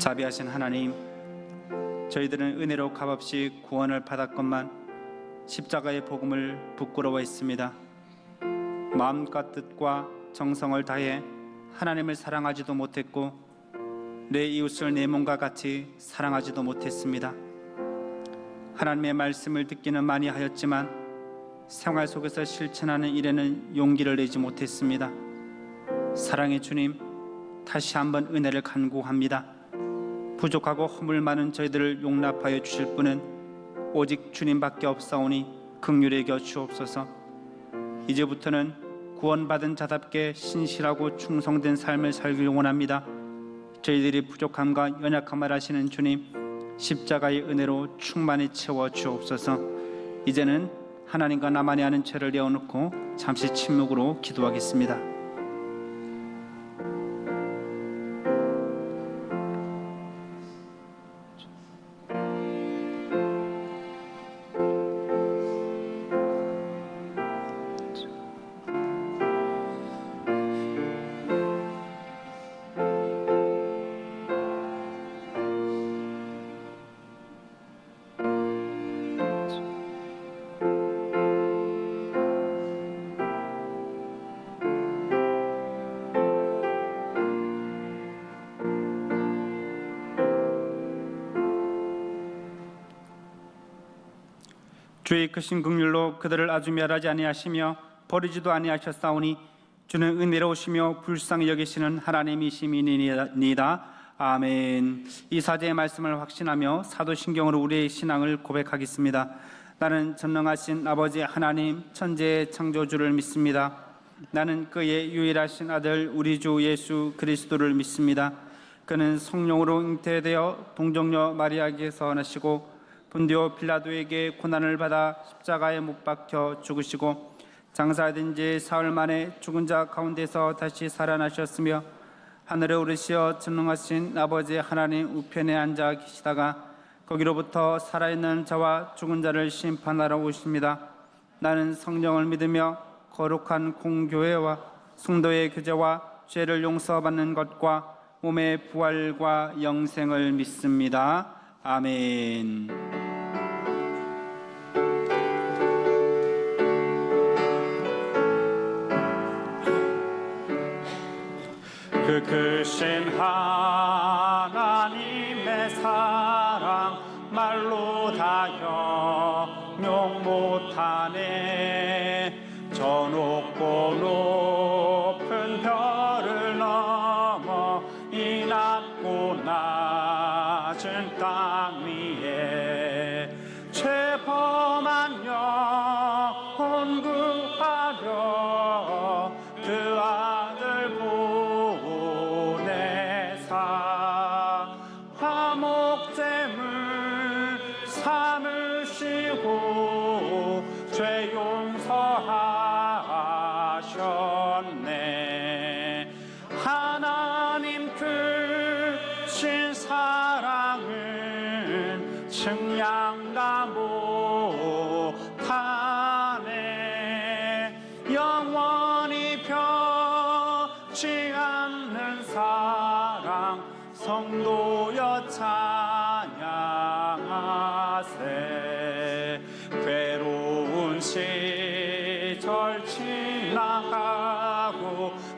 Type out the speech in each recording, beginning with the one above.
자비하신 하나님, 저희들은 은혜로 값없이 구원을 받았건만 십자가의 복음을 부끄러워했습니다. 마음과 뜻과 정성을 다해 하나님을 사랑하지도 못했고 내 이웃을 내 몸과 같이 사랑하지도 못했습니다. 하나님의 말씀을 듣기는 많이 하였지만 생활 속에서 실천하는 일에는 용기를 내지 못했습니다. 사랑의 주님, 다시 한번 은혜를 간구합니다. 부족하고 허물 많은 저희들을 용납하여 주실 분은 오직 주님밖에 없사오니 긍휼히 여겨 주옵소서. 이제부터는 구원받은 자답게 신실하고 충성된 삶을 살길 원합니다. 저희들이 부족함과 연약함을 아시는 주님, 십자가의 은혜로 충만히 채워 주옵소서. 이제는 하나님과 나만이 아는 죄를 내어놓고 잠시 침묵으로 기도하겠습니다. 주의 크신 긍휼로 그들을 아주 멸하지 아니하시며 버리지도 아니하셨사오니 주는 은혜로우시며 불쌍히 여기시는 하나님이심이니이다. 아멘. 이 사제의 말씀을 확신하며 사도신경으로 우리의 신앙을 고백하겠습니다. 나는 전능하신 아버지 하나님 천지의 창조주를 믿습니다. 나는 그의 유일하신 아들 우리 주 예수 그리스도를 믿습니다. 그는 성령으로 잉태되어 동정녀 마리아에게서 나시고 본디오 빌라도에게 고난을 받아 십자가에 못 박혀 죽으시고 장사된 지 사흘 만에 죽은 자 가운데서 다시 살아나셨으며 하늘에 오르시어 전능하신 아버지 하나님 우편에 앉아 계시다가 거기로부터 살아있는 자와 죽은 자를 심판하러 오십니다. 나는 성령을 믿으며 거룩한 공교회와 성도의 교제와 죄를 용서받는 것과 몸의 부활과 영생을 믿습니다. 아멘. 그 크신 하나님의 사랑 말로 다 형용 못하네. 저 높고 높은 별을 넘어 이 낮고 낮은 땅 위에 죄범한 영혼 구하려 그 아들 보내사 화목제물 삼으시고 죄 용서하셨네. 하나님 크신 사랑은 측량다 못하네. 영원히 변치 않는 사랑 성도여 찬양하세. 괴로운 시절 지나가고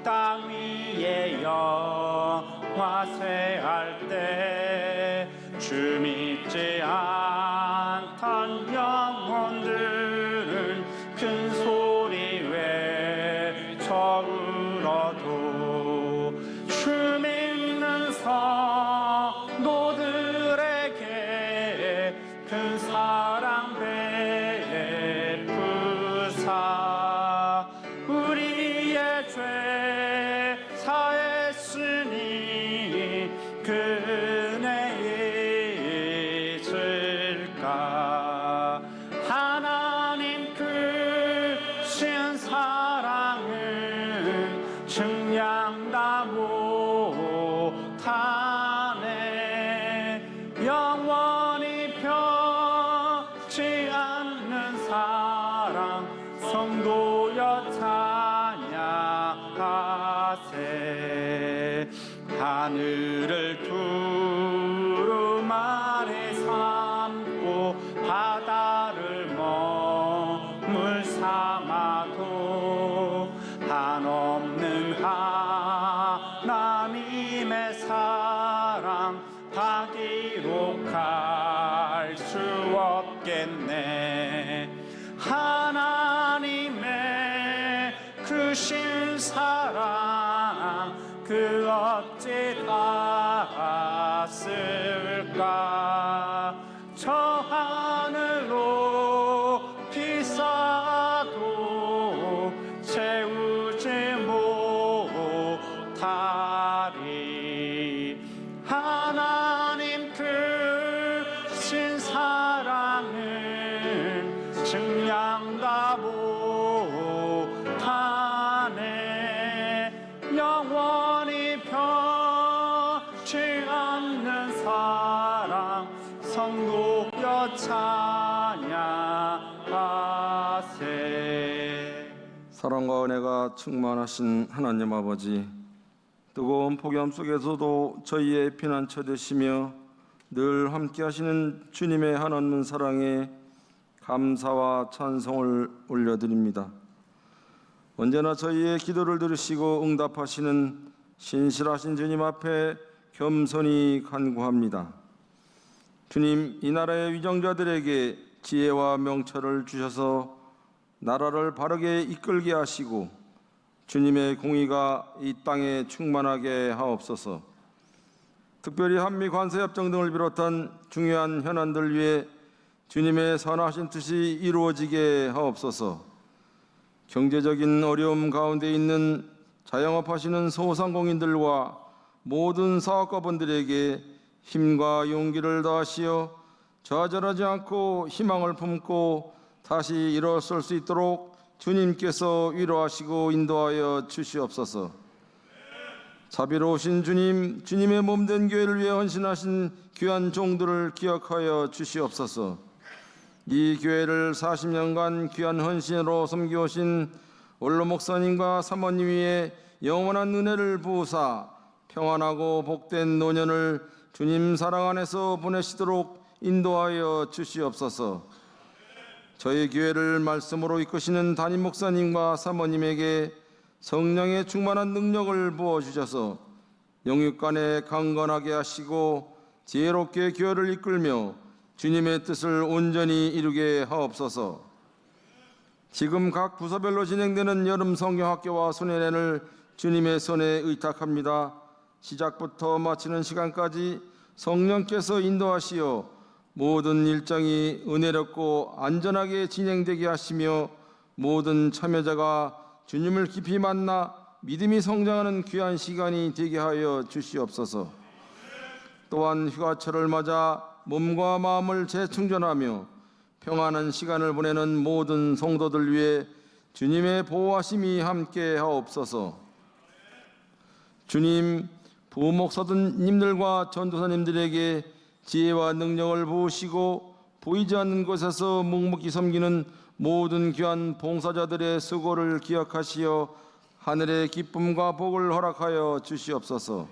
땅 위에 영화쇠할 때 주 믿지 않던 영혼들은 큰 소리 외쳐 울어도 주 믿는 성도들에게 큰 사랑 베푸사 우리의 죄 사했으니 그 은혜 있을까. 하나님 크신 사랑은 측량다 못하네. 영원히 변치 않는 사랑 성도여 찬양하세. 하늘을 두 주신 사랑 그 어찌 닿았을까. 저 하늘로 비싸도 채우지 못하리. 하나님 그 신 사랑은 증량다 못하네. 영원히 변치 않는 사랑 성도여 찬양하세. 사랑과 은혜가 충만하신 하나님 아버지, 뜨거운 폭염 속에서도 저희의 피난처 되시며 늘 함께 하시는 주님의 한없는 사랑에 감사와 찬송을 올려드립니다. 언제나 저희의 기도를 들으시고 응답하시는 신실하신 주님 앞에 겸손히 간구합니다. 주님, 이 나라의 위정자들에게 지혜와 명철을 주셔서 나라를 바르게 이끌게 하시고 주님의 공의가 이 땅에 충만하게 하옵소서. 특별히 한미 관세협정 등을 비롯한 중요한 현안들 위해 주님의 선하신 뜻이 이루어지게 하옵소서. 경제적인 어려움 가운데 있는 자영업하시는 소상공인들과 모든 사업가분들에게 힘과 용기를 다하시어 좌절하지 않고 희망을 품고 다시 일어설 수 있도록 주님께서 위로하시고 인도하여 주시옵소서. 자비로우신 주님, 주님의 몸된 교회를 위해 헌신하신 귀한 종들을 기억하여 주시옵소서. 이 교회를 40년간 귀한 헌신으로 섬겨오신 원로 목사님과 사모님 위에 영원한 은혜를 부으사 평안하고 복된 노년을 주님 사랑 안에서 보내시도록 인도하여 주시옵소서. 저희 교회를 말씀으로 이끄시는 담임 목사님과 사모님에게 성령의 충만한 능력을 부어주셔서 영육간에 강건하게 하시고 지혜롭게 교회를 이끌며 주님의 뜻을 온전히 이루게 하옵소서. 지금 각 부서별로 진행되는 여름 성경학교와 수련회를 주님의 손에 의탁합니다. 시작부터 마치는 시간까지 성령께서 인도하시어 모든 일정이 은혜롭고 안전하게 진행되게 하시며 모든 참여자가 주님을 깊이 만나 믿음이 성장하는 귀한 시간이 되게 하여 주시옵소서. 또한 휴가철을 맞아 몸과 마음을 재충전하며 평안한 시간을 보내는 모든 성도들 위해 주님의 보호하심이 함께 하옵소서. 주님, 부목사님들과 전도사님들에게 지혜와 능력을 부으시고 보이지 않는 곳에서 묵묵히 섬기는 모든 귀한 봉사자들의 수고를 기억하시어 하늘의 기쁨과 복을 허락하여 주시옵소서.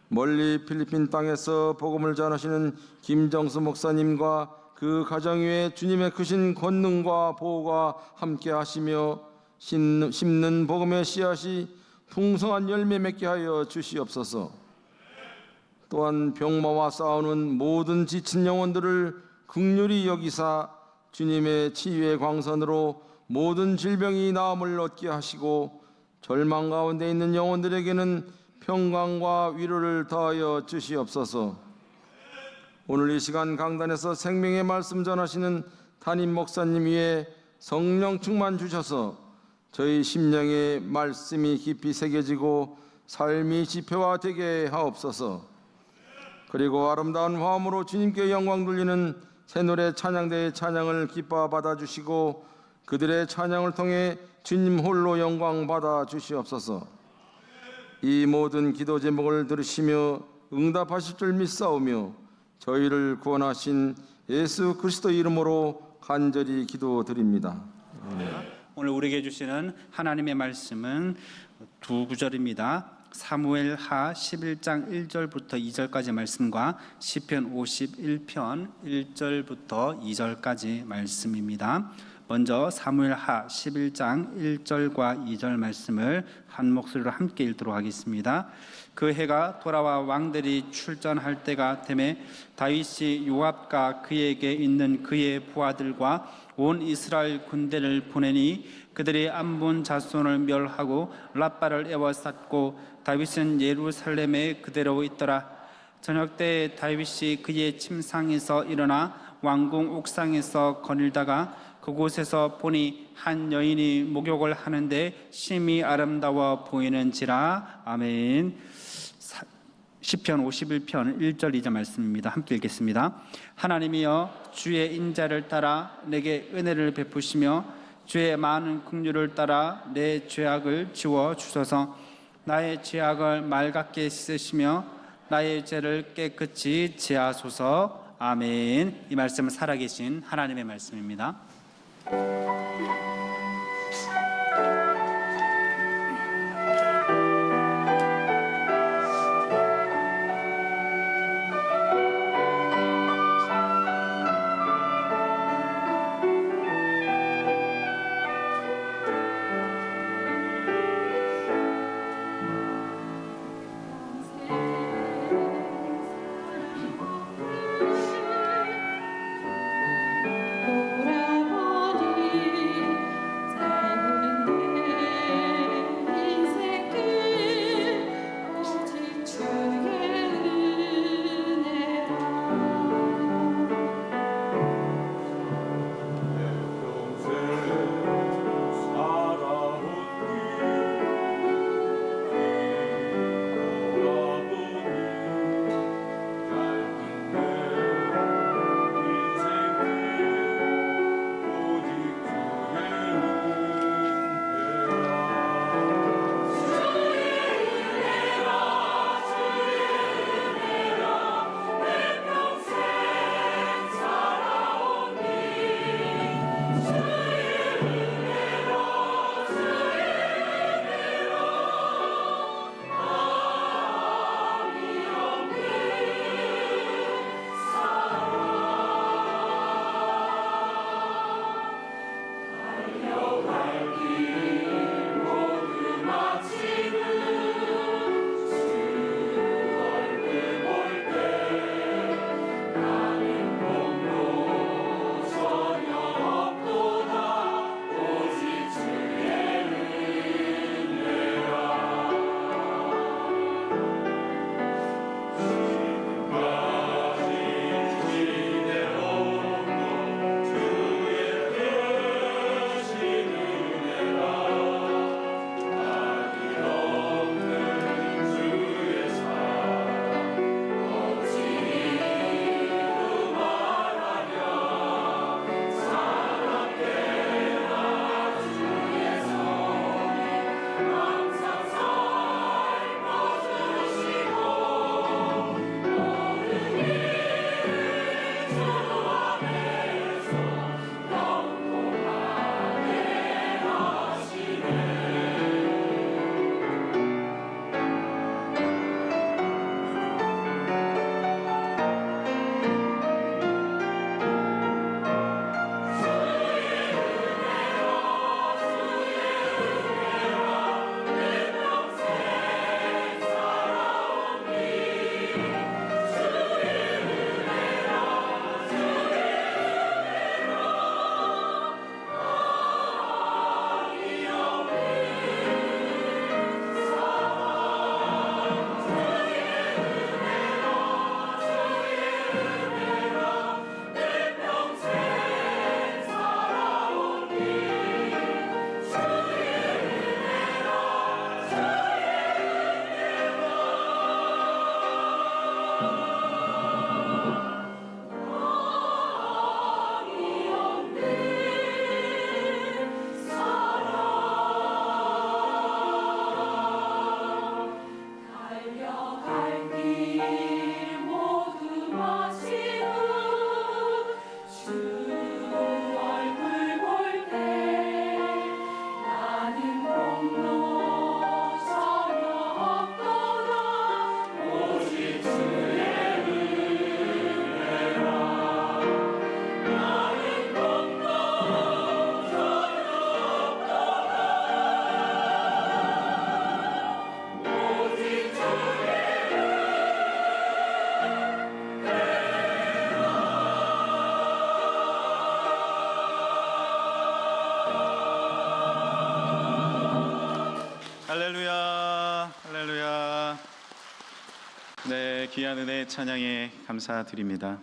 멀리 필리핀 땅에서 복음을 전하시는 김정수 목사님과 그 가정 위에 주님의 크신 권능과 보호가 함께 하시며 심는 복음의 씨앗이 풍성한 열매 맺게 하여 주시옵소서. 또한 병마와 싸우는 모든 지친 영혼들을 긍휼히 여기사 주님의 치유의 광선으로 모든 질병이 나음을 얻게 하시고 절망 가운데 있는 영혼들에게는 평강과 위로를 더하여 주시옵소서. 오늘 이 시간 강단에서 생명의 말씀 전하시는 담임 목사님 위에 성령 충만 주셔서 저희 심령의 말씀이 깊이 새겨지고 삶이 지표화되게 하옵소서. 그리고 아름다운 화음으로 주님께 영광 돌리는 새노래 찬양대의 찬양을 기뻐 받아주시고 그들의 찬양을 통해 주님 홀로 영광 받아 주시옵소서. 이 모든 기도 제목을 들으시며 응답하실 줄 믿사오며 저희를 구원하신 예수 그리스도 이름으로 간절히 기도드립니다. 오늘 우리에게 주시는 하나님의 말씀은 두 구절입니다. 사무엘하 11장 1절부터 2절까지 말씀과 시편 51편 1절부터 2절까지 말씀입니다. 먼저 사무엘하 11장 1절과 2절 말씀을 한 목소리로 함께 읽도록 하겠습니다. 그 해가 돌아와 왕들이 출전할 때가 되매 다윗이 요압과 그에게 있는 그의 부하들과 온 이스라엘 군대를 보내니 그들이 암몬 자손을 멸하고 라빠를 에워쌌고 다윗은 예루살렘에 그대로 있더라. 저녁 때 다윗이 그의 침상에서 일어나 왕궁 옥상에서 거닐다가 그곳에서 보니 한 여인이 목욕을 하는데 심히 아름다워 보이는지라. 아멘. 시편 51편 1절 2절 말씀입니다. 함께 읽겠습니다. 하나님이여 주의 인자를 따라 내게 은혜를 베푸시며 주의 많은 긍휼을 따라 내 죄악을 지워 주소서. 나의 죄악을 맑게 씻으시며 나의 죄를 깨끗이 제하소서. 아멘. 이 말씀은 살아계신 하나님의 말씀입니다. 돌아보니 주의 귀한 은혜 찬양에 감사드립니다.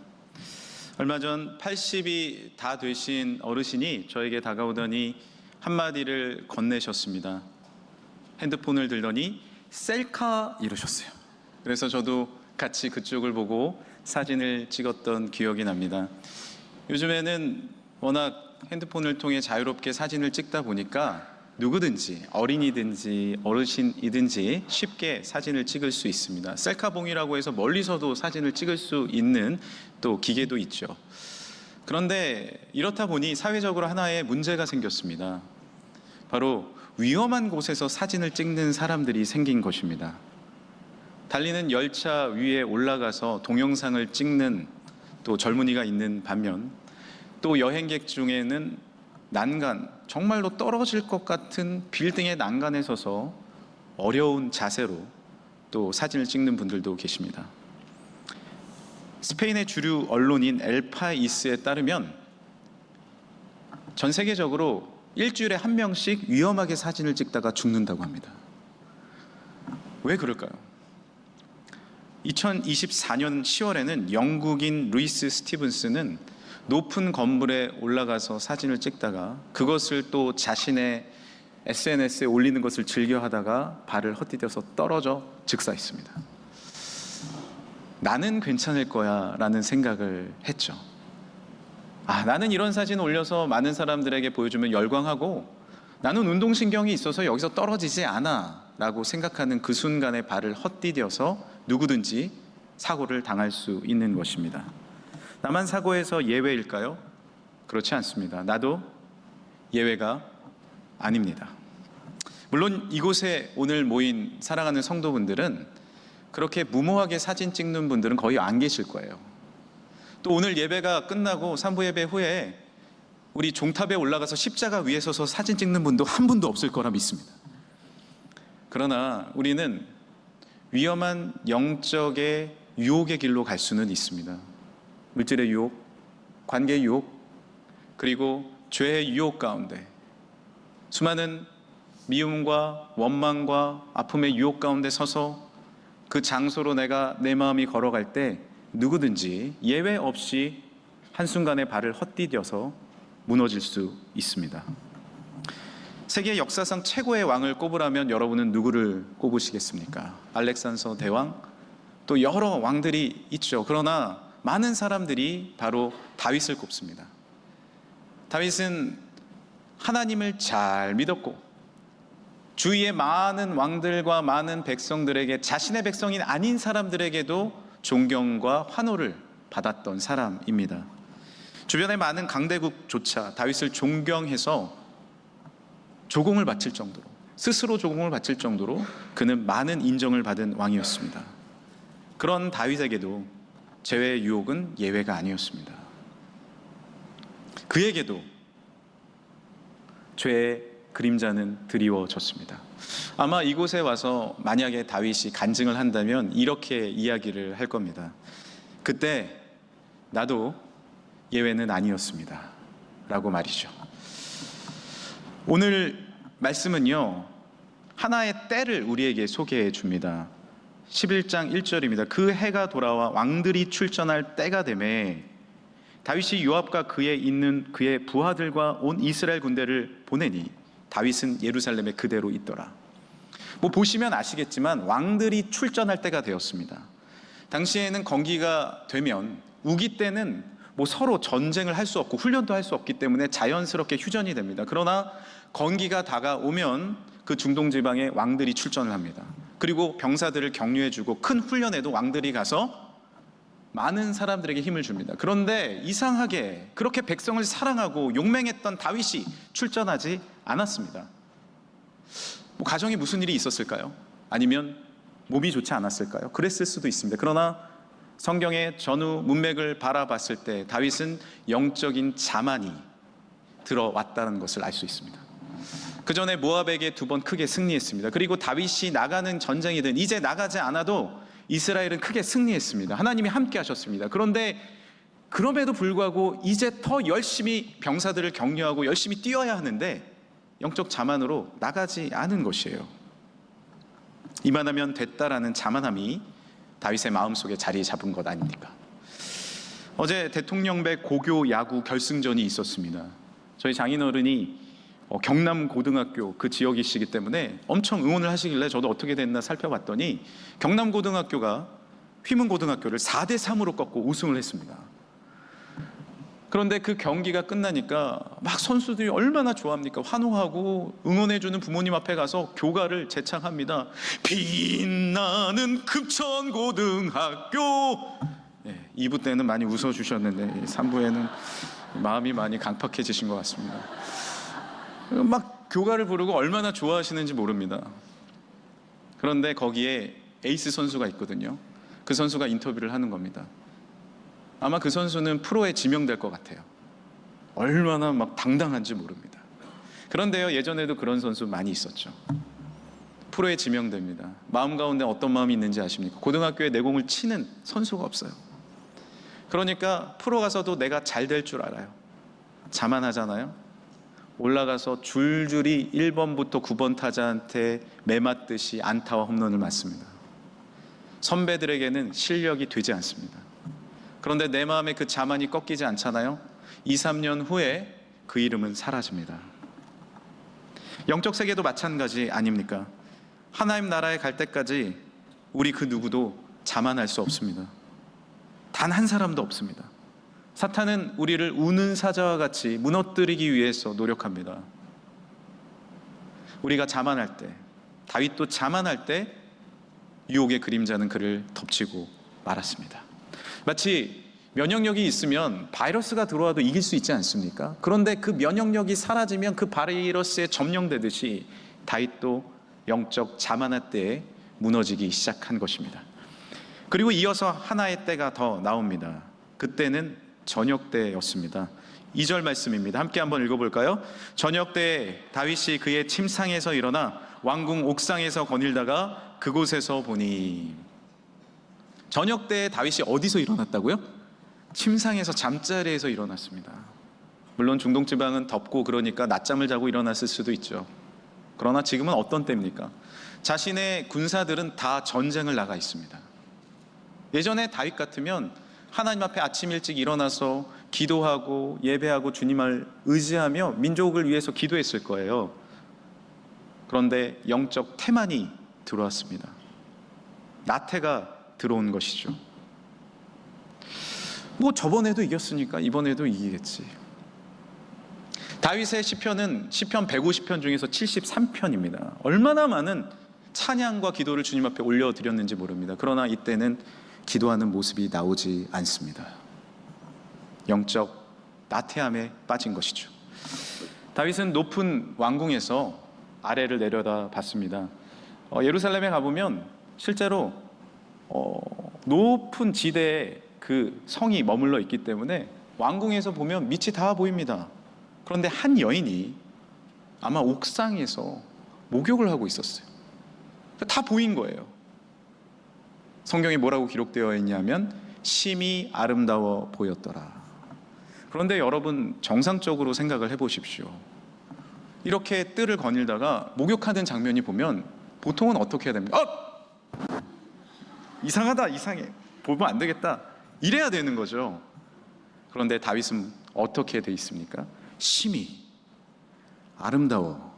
얼마 전 80이 다 되신 어르신이 저에게 다가오더니 한마디를 건네셨습니다. 핸드폰을 들더니 셀카 이러셨어요. 그래서 저도 같이 그쪽을 보고 사진을 찍었던 기억이 납니다. 요즘에는 워낙 핸드폰을 통해 자유롭게 사진을 찍다 보니까 누구든지 어린이든지 어르신이든지 쉽게 사진을 찍을 수 있습니다. 셀카봉이라고 해서 멀리서도 사진을 찍을 수 있는 또 기계도 있죠. 그런데 이렇다 보니 사회적으로 하나의 문제가 생겼습니다. 바로 위험한 곳에서 사진을 찍는 사람들이 생긴 것입니다. 달리는 열차 위에 올라가서 동영상을 찍는 또 젊은이가 있는 반면, 또 여행객 중에는 난간, 정말로 떨어질 것 같은 빌딩의 난간에 서서 어려운 자세로 또 사진을 찍는 분들도 계십니다. 스페인의 주류 언론인 엘파이스에 따르면 전 세계적으로 일주일에 한 명씩 위험하게 사진을 찍다가 죽는다고 합니다. 왜 그럴까요? 2024년 10월에는 영국인 루이스 스티븐스는 높은 건물에 올라가서 사진을 찍다가 그것을 또 자신의 SNS에 올리는 것을 즐겨하다가 발을 헛디뎌서 떨어져 즉사했습니다. 나는 괜찮을 거야 라는 생각을 했죠. 나는 이런 사진 올려서 많은 사람들에게 보여주면 열광하고 나는 운동신경이 있어서 여기서 떨어지지 않아 라고 생각하는 그 순간에 발을 헛디뎌서 누구든지 사고를 당할 수 있는 것입니다. 나만 사고에서 예외일까요? 그렇지 않습니다. 나도 예외가 아닙니다. 물론 이곳에 오늘 모인 사랑하는 성도분들은 그렇게 무모하게 사진 찍는 분들은 거의 안 계실 거예요. 또 오늘 예배가 끝나고 3부 예배 후에 우리 종탑에 올라가서 십자가 위에 서서 사진 찍는 분도 한 분도 없을 거라 믿습니다. 그러나 우리는 위험한 영적의 유혹의 길로 갈 수는 있습니다. 물질의 유혹, 관계의 유혹, 그리고 죄의 유혹 가운데 수많은 미움과 원망과 아픔의 유혹 가운데 서서 그 장소로 내 마음이 걸어갈 때 누구든지 예외 없이 한순간에 발을 헛디뎌서 무너질 수 있습니다. 세계 역사상 최고의 왕을 꼽으라면 여러분은 누구를 꼽으시겠습니까? 알렉산더 대왕, 또 여러 왕들이 있죠. 그러나 많은 사람들이 바로 다윗을 꼽습니다. 다윗은 하나님을 잘 믿었고 주위의 많은 왕들과 많은 백성들에게 자신의 백성이 아닌 사람들에게도 존경과 환호를 받았던 사람입니다. 주변의 많은 강대국조차 다윗을 존경해서 조공을 바칠 정도로, 스스로 조공을 바칠 정도로 그는 많은 인정을 받은 왕이었습니다. 그런 다윗에게도 죄의 유혹은 예외가 아니었습니다. 그에게도 죄의 그림자는 드리워졌습니다. 아마 이곳에 와서 만약에 다윗이 간증을 한다면 이렇게 이야기를 할 겁니다. 그때 나도 예외는 아니었습니다 라고 말이죠. 오늘 말씀은요, 하나의 때를 우리에게 소개해 줍니다. 11장 1절입니다. 그 해가 돌아와 왕들이 출전할 때가 되매 다윗이 요압과 그에 있는 그의 부하들과 온 이스라엘 군대를 보내니 다윗은 예루살렘에 그대로 있더라. 보시면 아시겠지만 왕들이 출전할 때가 되었습니다. 당시에는 건기가 되면 우기 때는 서로 전쟁을 할 수 없고 훈련도 할 수 없기 때문에 자연스럽게 휴전이 됩니다. 그러나 건기가 다가오면 그 중동 지방에 왕들이 출전을 합니다. 그리고 병사들을 격려해주고 큰 훈련에도 왕들이 가서 많은 사람들에게 힘을 줍니다. 그런데 이상하게 그렇게 백성을 사랑하고 용맹했던 다윗이 출전하지 않았습니다. 가정에 무슨 일이 있었을까요? 아니면 몸이 좋지 않았을까요? 그랬을 수도 있습니다. 그러나 성경의 전후 문맥을 바라봤을 때 다윗은 영적인 자만이 들어왔다는 것을 알 수 있습니다. 그 전에 모압에게 2번 크게 승리했습니다. 그리고 다윗이 나가는 전쟁이든 이제 나가지 않아도 이스라엘은 크게 승리했습니다. 하나님이 함께 하셨습니다. 그런데 그럼에도 불구하고 이제 더 열심히 병사들을 격려하고 열심히 뛰어야 하는데 영적 자만으로 나가지 않은 것이에요. 이만하면 됐다라는 자만함이 다윗의 마음속에 자리 잡은 것 아닙니까? 어제 대통령배 고교 야구 결승전이 있었습니다. 저희 장인어른이 경남 고등학교 그 지역이시기 때문에 엄청 응원을 하시길래 저도 어떻게 됐나 살펴봤더니 경남 고등학교가 휘문 고등학교를 4대3으로 꺾고 우승을 했습니다. 그런데 그 경기가 끝나니까 막 선수들이 얼마나 좋아합니까? 환호하고 응원해주는 부모님 앞에 가서 교가를 재창합니다. 빛나는 금천고등학교. 2부 때는 많이 웃어주셨는데 3부에는 마음이 많이 강팍해지신 것 같습니다. 막 교가를 부르고 얼마나 좋아하시는지 모릅니다. 그런데 거기에 에이스 선수가 있거든요. 그 선수가 인터뷰를 하는 겁니다. 아마 그 선수는 프로에 지명될 것 같아요. 얼마나 막 당당한지 모릅니다. 그런데요, 예전에도 그런 선수 많이 있었죠. 프로에 지명됩니다. 마음 가운데 어떤 마음이 있는지 아십니까? 고등학교에 내공을 치는 선수가 없어요. 그러니까 프로 가서도 내가 잘 될 줄 알아요. 자만하잖아요. 올라가서 줄줄이 1번부터 9번 타자한테 매맞듯이 안타와 홈런을 맞습니다. 선배들에게는 실력이 되지 않습니다. 그런데 내 마음에 그 자만이 꺾이지 않잖아요. 2, 3년 후에 그 이름은 사라집니다. 영적 세계도 마찬가지 아닙니까? 하나님 나라에 갈 때까지 우리 그 누구도 자만할 수 없습니다. 단 한 사람도 없습니다. 사탄은 우리를 우는 사자와 같이 무너뜨리기 위해서 노력합니다. 우리가 자만할 때, 다윗도 자만할 때 유혹의 그림자는 그를 덮치고 말았습니다. 마치 면역력이 있으면 바이러스가 들어와도 이길 수 있지 않습니까? 그런데 그 면역력이 사라지면 그 바이러스에 점령되듯이 다윗도 영적 자만할 때에 무너지기 시작한 것입니다. 그리고 이어서 하나의 때가 더 나옵니다. 그때는 저녁 때였습니다. 2절 말씀입니다. 함께 한번 읽어볼까요? 저녁 때 다윗이 그의 침상에서 일어나 왕궁 옥상에서 거닐다가 그곳에서 보니. 저녁 때 다윗이 어디서 일어났다고요? 침상에서 잠자리에서 일어났습니다. 물론 중동 지방은 덥고 그러니까 낮잠을 자고 일어났을 수도 있죠. 그러나 지금은 어떤 때입니까? 자신의 군사들은 다 전쟁을 나가 있습니다. 예전에 다윗 같으면 하나님 앞에 아침 일찍 일어나서 기도하고 예배하고 주님을 의지하며 민족을 위해서 기도했을 거예요. 그런데 영적 태만이 들어왔습니다. 나태가 들어온 것이죠. 뭐 저번에도 이겼으니까 이번에도 이기겠지. 다윗의 시편은 시편 150편 중에서 73편입니다. 얼마나 많은 찬양과 기도를 주님 앞에 올려드렸는지 모릅니다. 그러나 이때는 기도하는 모습이 나오지 않습니다. 영적 나태함에 빠진 것이죠. 다윗은 높은 왕궁에서 아래를 내려다 봤습니다. 예루살렘에 가보면 실제로 높은 지대에 그 성이 머물러 있기 때문에 왕궁에서 보면 밑이 다 보입니다. 그런데 한 여인이 아마 옥상에서 목욕을 하고 있었어요. 다 보인 거예요. 성경에 뭐라고 기록되어 있냐면 심히 아름다워 보였더라. 그런데 여러분 정상적으로 생각을 해보십시오. 이렇게 뜰을 거닐다가 목욕하는 장면이 보면 보통은 어떻게 해야 됩니까? 이상하다, 이상해, 보면 안 되겠다, 이래야 되는 거죠. 그런데 다윗은 어떻게 돼 있습니까? 심히 아름다워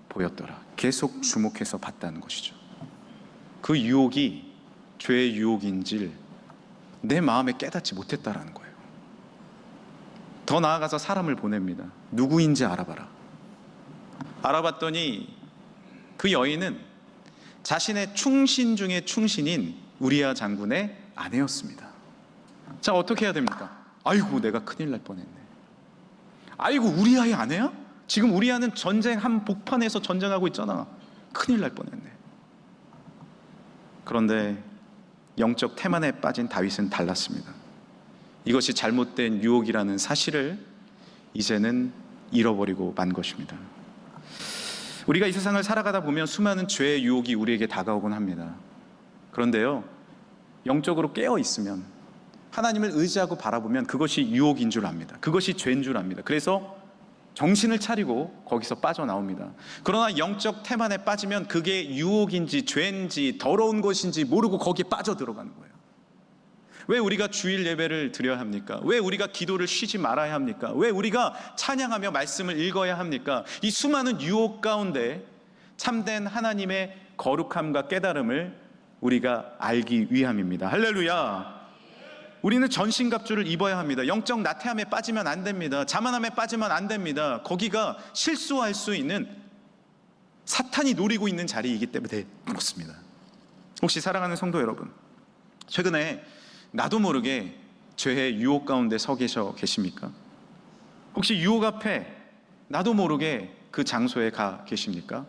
보였더라. 계속 주목해서 봤다는 것이죠. 그 유혹이 죄의 유혹인지를 내 마음에 깨닫지 못했다라는 거예요. 더 나아가서 사람을 보냅니다. 누구인지 알아봐라. 알아봤더니 그 여인은 자신의 충신 중에 충신인 우리야 장군의 아내였습니다. 자, 어떻게 해야 됩니까? 아이고, 내가 큰일 날 뻔했네. 아이고, 우리야의 아내야? 지금 우리야는 전쟁 한 복판에서 전쟁하고 있잖아. 큰일 날 뻔했네. 그런데 영적 태만에 빠진 다윗은 달랐습니다. 이것이 잘못된 유혹이라는 사실을 이제는 잃어버리고 만 것입니다. 우리가 이 세상을 살아가다 보면 수많은 죄의 유혹이 우리에게 다가오곤 합니다. 그런데요, 영적으로 깨어 있으면, 하나님을 의지하고 바라보면 그것이 유혹인 줄 압니다. 그것이 죄인 줄 압니다. 그래서 정신을 차리고 거기서 빠져나옵니다. 그러나 영적 태만에 빠지면 그게 유혹인지 죄인지 더러운 것인지 모르고 거기에 빠져들어가는 거예요. 왜 우리가 주일 예배를 드려야 합니까? 왜 우리가 기도를 쉬지 말아야 합니까? 왜 우리가 찬양하며 말씀을 읽어야 합니까? 이 수많은 유혹 가운데 참된 하나님의 거룩함과 깨달음을 우리가 알기 위함입니다. 할렐루야. 우리는 전신갑주를 입어야 합니다. 영적 나태함에 빠지면 안 됩니다. 자만함에 빠지면 안 됩니다. 거기가 실수할 수 있는, 사탄이 노리고 있는 자리이기 때문에 그렇습니다. 혹시 사랑하는 성도 여러분, 최근에 나도 모르게 죄의 유혹 가운데 서 계십니까? 혹시 유혹 앞에 나도 모르게 그 장소에 가 계십니까?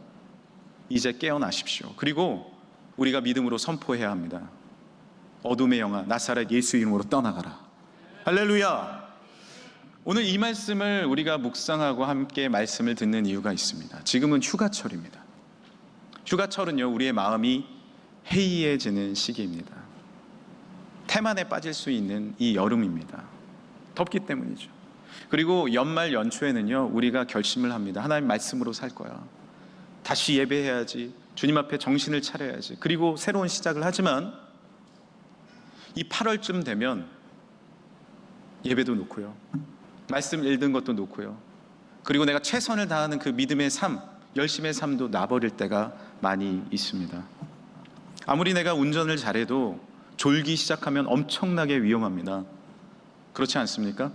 이제 깨어나십시오. 그리고 우리가 믿음으로 선포해야 합니다. 어둠의 영아 나사렛 예수 이름으로 떠나가라. 할렐루야. 오늘 이 말씀을 우리가 묵상하고 함께 말씀을 듣는 이유가 있습니다. 지금은 휴가철입니다. 휴가철은요, 우리의 마음이 해이해지는 시기입니다. 태만에 빠질 수 있는 이 여름입니다. 덥기 때문이죠. 그리고 연말 연초에는요, 우리가 결심을 합니다. 하나님 말씀으로 살 거야. 다시 예배해야지. 주님 앞에 정신을 차려야지. 그리고 새로운 시작을 하지만 이 8월쯤 되면 예배도 놓고요, 말씀 읽는 것도 놓고요, 그리고 내가 최선을 다하는 그 믿음의 삶, 열심의 삶도 놔버릴 때가 많이 있습니다. 아무리 내가 운전을 잘해도 졸기 시작하면 엄청나게 위험합니다. 그렇지 않습니까?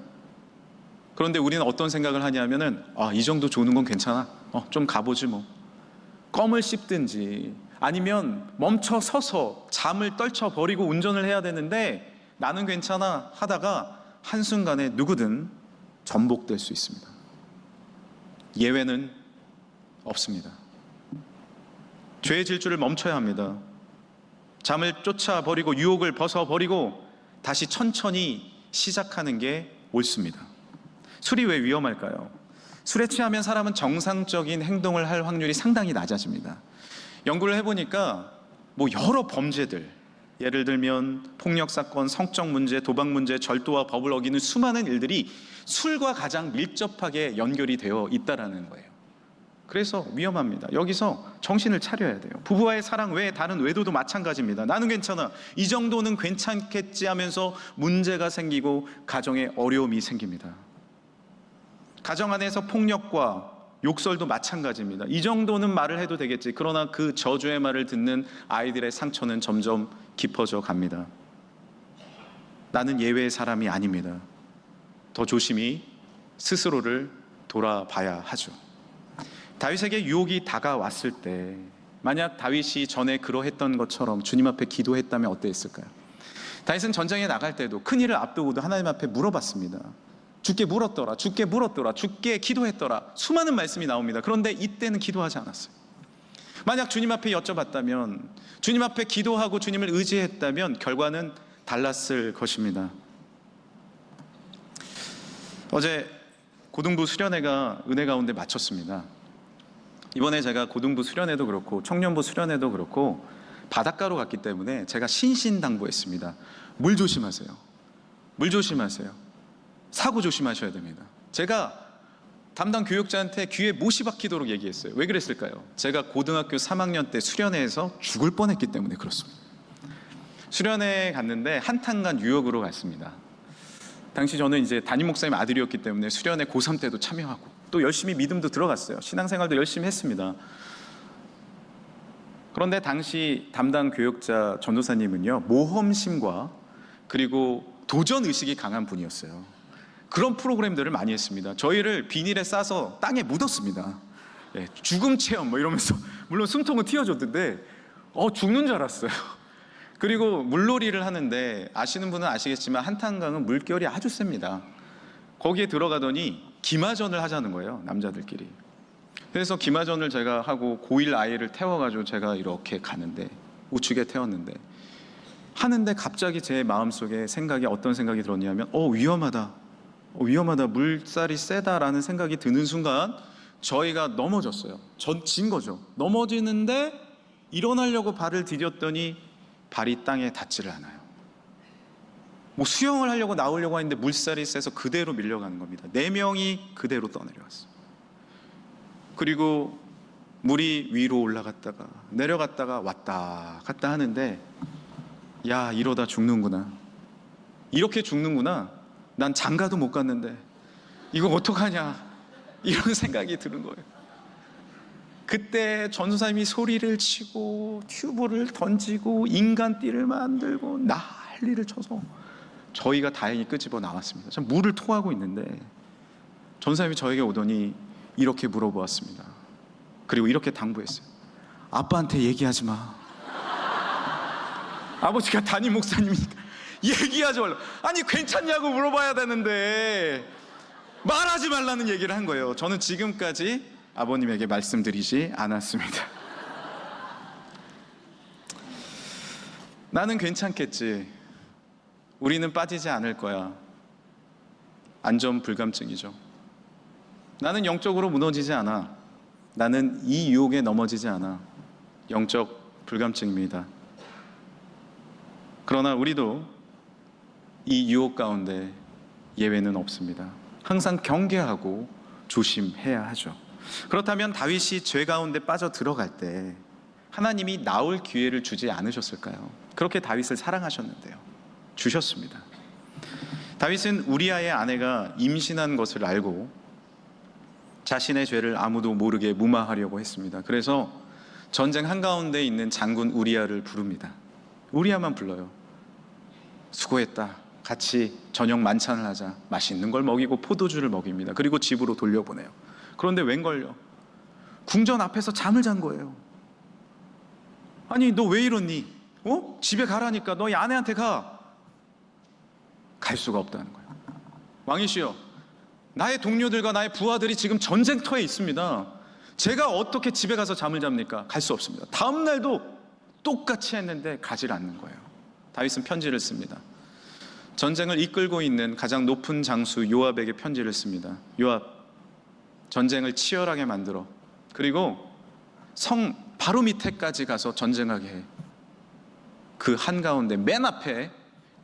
그런데 우리는 어떤 생각을 하냐면은 이 정도 조는 건 괜찮아. 좀 가보지 뭐. 껌을 씹든지 아니면 멈춰 서서 잠을 떨쳐버리고 운전을 해야 되는데 나는 괜찮아 하다가 한순간에 누구든 전복될 수 있습니다. 예외는 없습니다. 죄의 질주를 멈춰야 합니다. 잠을 쫓아버리고 유혹을 벗어버리고 다시 천천히 시작하는 게 옳습니다. 술이 왜 위험할까요? 술에 취하면 사람은 정상적인 행동을 할 확률이 상당히 낮아집니다. 연구를 해보니까 여러 범죄들, 예를 들면 폭력사건, 성적 문제, 도박 문제, 절도와 법을 어기는 수많은 일들이 술과 가장 밀접하게 연결이 되어 있다는 거예요. 그래서 위험합니다. 여기서 정신을 차려야 돼요. 부부와의 사랑 외에 다른 외도도 마찬가지입니다. 나는 괜찮아, 이 정도는 괜찮겠지 하면서 문제가 생기고 가정에 어려움이 생깁니다. 가정 안에서 폭력과 욕설도 마찬가지입니다. 이 정도는 말을 해도 되겠지. 그러나 그 저주의 말을 듣는 아이들의 상처는 점점 깊어져 갑니다. 나는 예외의 사람이 아닙니다. 더 조심히 스스로를 돌아봐야 하죠. 다윗에게 유혹이 다가왔을 때 만약 다윗이 전에 그러했던 것처럼 주님 앞에 기도했다면 어땠을까요? 다윗은 전장에 나갈 때도 큰일을 앞두고도 하나님 앞에 물어봤습니다. 주께 물었더라, 주께 물었더라, 주께 기도했더라. 수많은 말씀이 나옵니다. 그런데 이때는 기도하지 않았어요. 만약 주님 앞에 여쭤봤다면, 주님 앞에 기도하고 주님을 의지했다면 결과는 달랐을 것입니다. 어제 고등부 수련회가 은혜 가운데 마쳤습니다. 이번에 제가 고등부 수련회도 그렇고 청년부 수련회도 그렇고 바닷가로 갔기 때문에 제가 신신당부했습니다. 물 조심하세요. 물 조심하세요. 사고 조심하셔야 됩니다. 제가 담당 교육자한테 귀에 못이 박히도록 얘기했어요. 왜 그랬을까요? 제가 고등학교 3학년 때 수련회에서 죽을 뻔했기 때문에 그렇습니다. 수련회 갔는데 한탄간 유역으로 갔습니다. 당시 저는 이제 담임 목사님 아들이었기 때문에 수련회 고3 때도 참여하고 또 열심히 믿음도 들어갔어요. 신앙생활도 열심히 했습니다. 그런데 당시 담당 교육자 전도사님은요, 모험심과 그리고 도전의식이 강한 분이었어요. 그런 프로그램들을 많이 했습니다. 저희를 비닐에 싸서 땅에 묻었습니다. 죽음 체험 이러면서 물론 숨통은 튀어줬는데 죽는 줄 알았어요. 그리고 물놀이를 하는데 아시는 분은 아시겠지만 한탄강은 물결이 아주 셉니다. 거기에 들어가더니 기마전을 하자는 거예요, 남자들끼리. 그래서 기마전을 제가 하고 고1 아이를 태워가지고 제가 이렇게 가는데, 우측에 태웠는데 하는데 갑자기 제 마음속에 어떤 생각이 들었냐면 위험하다, 물살이 세다라는 생각이 드는 순간 저희가 넘어졌어요. 진 거죠. 넘어지는데 일어나려고 발을 디뎠더니 발이 땅에 닿지를 않아요. 수영을 하려고 나오려고 했는데 물살이 세서 그대로 밀려가는 겁니다. 4명이 그대로 떠내려왔어요. 그리고 물이 위로 올라갔다가 내려갔다가 왔다 갔다 하는데, 야, 이러다 죽는구나, 이렇게 죽는구나, 난 장가도 못 갔는데 이거 어떡하냐, 이런 생각이 드는 거예요. 그때 전도사님이 소리를 치고 튜브를 던지고 인간띠를 만들고 난리를 쳐서 저희가 다행히 끄집어 나왔습니다. 참 물을 토하고 있는데 전도사님이 저에게 오더니 이렇게 물어보았습니다. 그리고 이렇게 당부했어요. 아빠한테 얘기하지 마. 아버지가 담임 목사님이니까 얘기하지 말라. 아니, 괜찮냐고 물어봐야 되는데 말하지 말라는 얘기를 한 거예요. 저는 지금까지 아버님에게 말씀드리지 않았습니다. 나는 괜찮겠지, 우리는 빠지지 않을 거야. 안전 불감증이죠. 나는 영적으로 무너지지 않아. 나는 이 유혹에 넘어지지 않아. 영적 불감증입니다. 그러나 우리도 이 유혹 가운데 예외는 없습니다. 항상 경계하고 조심해야 하죠. 그렇다면 다윗이 죄 가운데 빠져 들어갈 때 하나님이 나올 기회를 주지 않으셨을까요? 그렇게 다윗을 사랑하셨는데요, 주셨습니다. 다윗은 우리아의 아내가 임신한 것을 알고 자신의 죄를 아무도 모르게 무마하려고 했습니다. 그래서 전쟁 한가운데 있는 장군 우리아를 부릅니다. 우리아만 불러요. 수고했다, 같이 저녁 만찬을 하자. 맛있는 걸 먹이고 포도주를 먹입니다. 그리고 집으로 돌려보내요. 그런데 웬걸요, 궁전 앞에서 잠을 잔 거예요. 아니, 너 왜 이러니? 집에 가라니까. 너희 아내한테 가. 갈 수가 없다는 거예요. 왕이시여, 나의 동료들과 나의 부하들이 지금 전쟁터에 있습니다. 제가 어떻게 집에 가서 잠을 잡니까? 갈 수 없습니다. 다음 날도 똑같이 했는데 가질 않는 거예요. 다윗은 편지를 씁니다. 전쟁을 이끌고 있는 가장 높은 장수 요압에게 편지를 씁니다. 요압, 전쟁을 치열하게 만들어. 그리고 성 바로 밑에까지 가서 전쟁하게 해. 그 한가운데 맨 앞에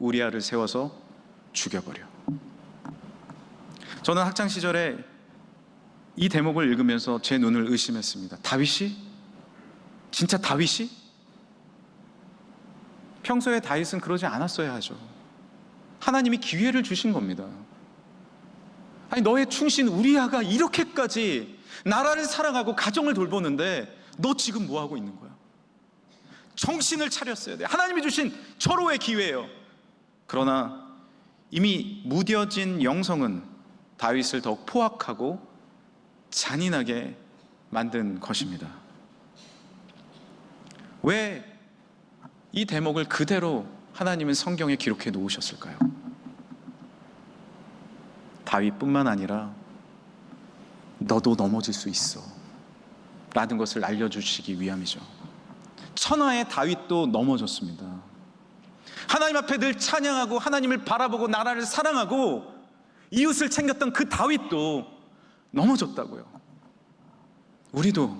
우리아를 세워서 죽여버려. 저는 학창 시절에 이 대목을 읽으면서 제 눈을 의심했습니다. 다윗이? 진짜 다윗이? 평소에 다윗은 그러지 않았어야 하죠. 하나님이 기회를 주신 겁니다. 아니, 너의 충신 우리아가 이렇게까지 나라를 사랑하고 가정을 돌보는데 너 지금 뭐 하고 있는 거야? 정신을 차렸어야 돼. 하나님이 주신 절호의 기회예요. 그러나 이미 무뎌진 영성은 다윗을 더욱 포악하고 잔인하게 만든 것입니다. 왜 이 대목을 그대로 하나님은 성경에 기록해 놓으셨을까요? 다윗뿐만 아니라 너도 넘어질 수 있어 라는 것을 알려주시기 위함이죠. 천하의 다윗도 넘어졌습니다. 하나님 앞에 늘 찬양하고 하나님을 바라보고 나라를 사랑하고 이웃을 챙겼던 그 다윗도 넘어졌다고요. 우리도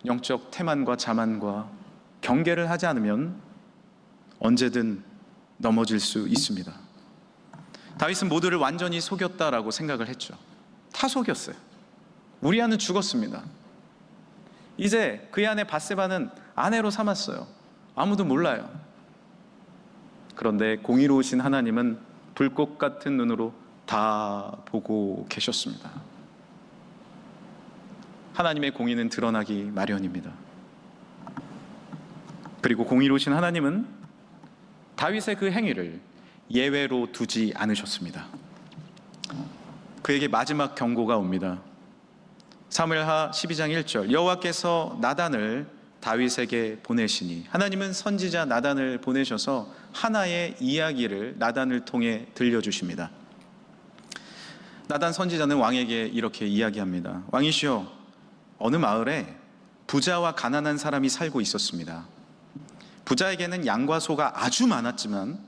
영적 태만과 자만과 경계를 하지 않으면 언제든 넘어질 수 있습니다. 다윗은 모두를 완전히 속였다라고 생각을 했죠. 다 속였어요. 우리아는 죽었습니다. 이제 그의 아내 밧세바는 아내로 삼았어요. 아무도 몰라요. 그런데 공의로우신 하나님은 불꽃 같은 눈으로 다 보고 계셨습니다. 하나님의 공의는 드러나기 마련입니다. 그리고 공의로우신 하나님은 다윗의 그 행위를 예외로 두지 않으셨습니다. 그에게 마지막 경고가 옵니다. 사무엘하 12장 1절, 여호와께서 나단을 다윗에게 보내시니, 하나님은 선지자 나단을 보내셔서 하나의 이야기를 나단을 통해 들려주십니다. 나단 선지자는 왕에게 이렇게 이야기합니다. 왕이시여, 어느 마을에 부자와 가난한 사람이 살고 있었습니다. 부자에게는 양과 소가 아주 많았지만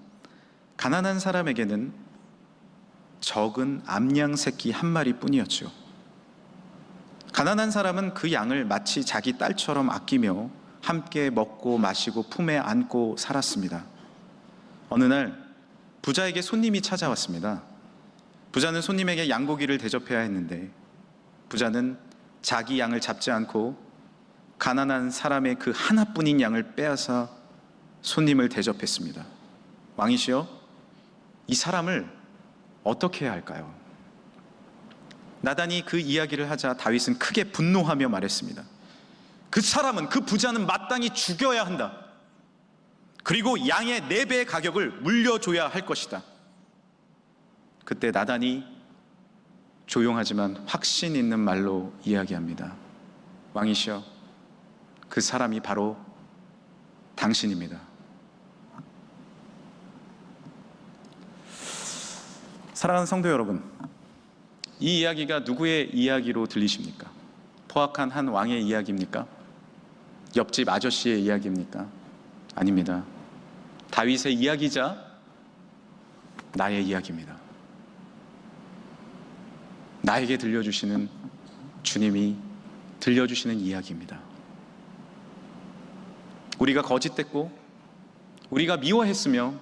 가난한 사람에게는 적은 암양 새끼 한 마리뿐이었죠. 가난한 사람은 그 양을 마치 자기 딸처럼 아끼며 함께 먹고 마시고 품에 안고 살았습니다. 어느 날 부자에게 손님이 찾아왔습니다. 부자는 손님에게 양고기를 대접해야 했는데 부자는 자기 양을 잡지 않고 가난한 사람의 그 하나뿐인 양을 빼앗아 손님을 대접했습니다. 왕이시여, 이 사람을 어떻게 해야 할까요? 나단이 그 이야기를 하자 다윗은 크게 분노하며 말했습니다. 그 사람은, 그 부자는 마땅히 죽여야 한다. 그리고 양의 4배의 가격을 물려줘야 할 것이다. 그때 나단이 조용하지만 확신 있는 말로 이야기합니다. 왕이시여, 그 사람이 바로 당신입니다. 사랑하는 성도 여러분, 이 이야기가 누구의 이야기로 들리십니까? 포악한 한 왕의 이야기입니까? 옆집 아저씨의 이야기입니까? 아닙니다. 다윗의 이야기자 나의 이야기입니다. 나에게 들려주시는 주님이 들려주시는 이야기입니다. 우리가 거짓됐고 우리가 미워했으며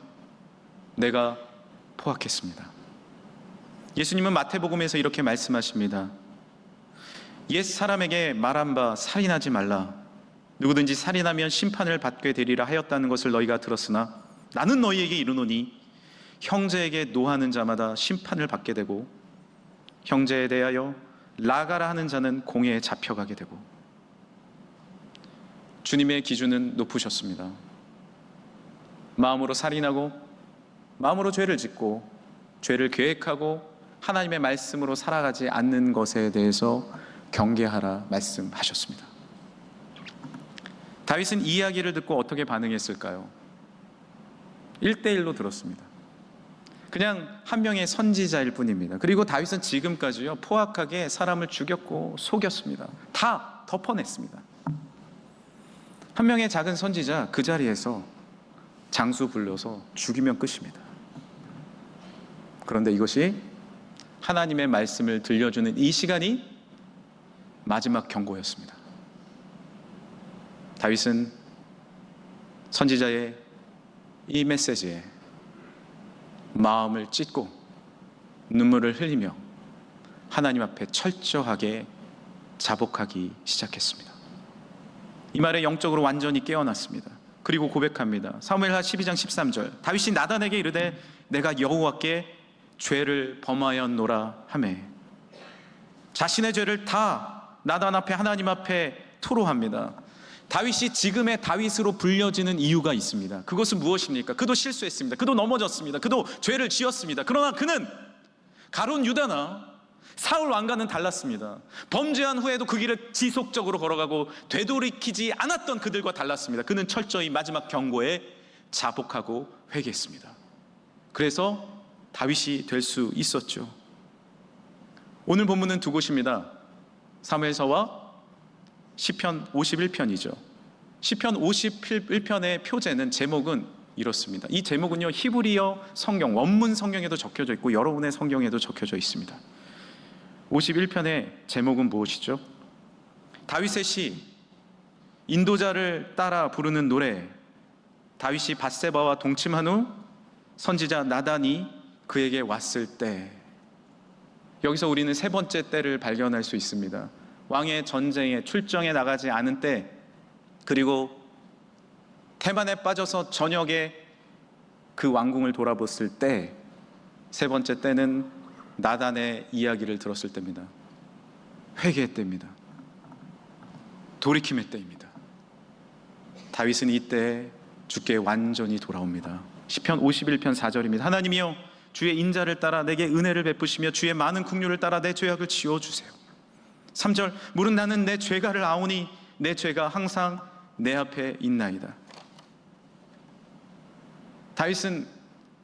내가 포악했습니다. 예수님은 마태복음에서 이렇게 말씀하십니다. 옛 사람에게 말한 바 살인하지 말라. 누구든지 살인하면 심판을 받게 되리라 하였다는 것을 너희가 들었으나 나는 너희에게 이르노니 형제에게 노하는 자마다 심판을 받게 되고 형제에 대하여 나가라 하는 자는 공회에 잡혀가게 되고. 주님의 기준은 높으셨습니다. 마음으로 살인하고 마음으로 죄를 짓고 죄를 계획하고 하나님의 말씀으로 살아가지 않는 것에 대해서 경계하라 말씀하셨습니다. 다윗은 이 이야기를 듣고 어떻게 반응했을까요? 1대1로 들었습니다. 그냥 한 명의 선지자일 뿐입니다. 그리고 다윗은 지금까지요, 포악하게 사람을 죽였고 속였습니다. 다 덮어냈습니다. 한 명의 작은 선지자, 그 자리에서 장수 불러서 죽이면 끝입니다. 그런데 이것이 하나님의 말씀을 들려주는 이 시간이 마지막 경고였습니다. 다윗은 선지자의 이 메시지에 마음을 찢고 눈물을 흘리며 하나님 앞에 철저하게 자복하기 시작했습니다. 이 말에 영적으로 완전히 깨어났습니다. 그리고 고백합니다. 사무엘하 12장 13절, 다윗이 나단에게 이르되 내가 여호와께 죄를 범하였노라 하매 자신의 죄를 다 나단 앞에 하나님 앞에 토로합니다. 다윗이 지금의 다윗으로 불려지는 이유가 있습니다. 그것은 무엇입니까? 그도 실수했습니다. 그도 넘어졌습니다. 그도 죄를 지었습니다. 그러나 그는 가룟 유다나 사울 왕과는 달랐습니다. 범죄한 후에도 그 길을 지속적으로 걸어가고 되돌이키지 않았던 그들과 달랐습니다. 그는 철저히 마지막 경고에 자복하고 회개했습니다. 그래서 다윗이 될 수 있었죠. 오늘 본문은 두 곳입니다. 사무엘서와 시편 51편이죠. 시편 51편의 표제는, 제목은 이렇습니다. 이 제목은요, 히브리어 성경, 원문 성경에도 적혀져 있고 여러분의 성경에도 적혀져 있습니다. 51편의 제목은 무엇이죠? 다윗의 시, 인도자를 따라 부르는 노래. 다윗이 밧세바와 동침한 후 선지자 나단이 그에게 왔을 때, 여기서 우리는 세 번째 때를 발견할 수 있습니다. 왕의 전쟁에 출정해 나가지 않은 때, 그리고 태만에 빠져서 저녁에 그 왕궁을 돌아봤을 때, 세 번째 때는 나단의 이야기를 들었을 때입니다. 회개의 때입니다. 돌이킴의 때입니다. 다윗은 이때 주께 완전히 돌아옵니다. 시편 51편 4절입니다. 하나님이여, 주의 인자를 따라 내게 은혜를 베푸시며 주의 많은 긍휼을 따라 내 죄악을 지워주세요. 3절, 물은 나는 내 죄가를 아오니 내 죄가 항상 내 앞에 있나이다. 다윗은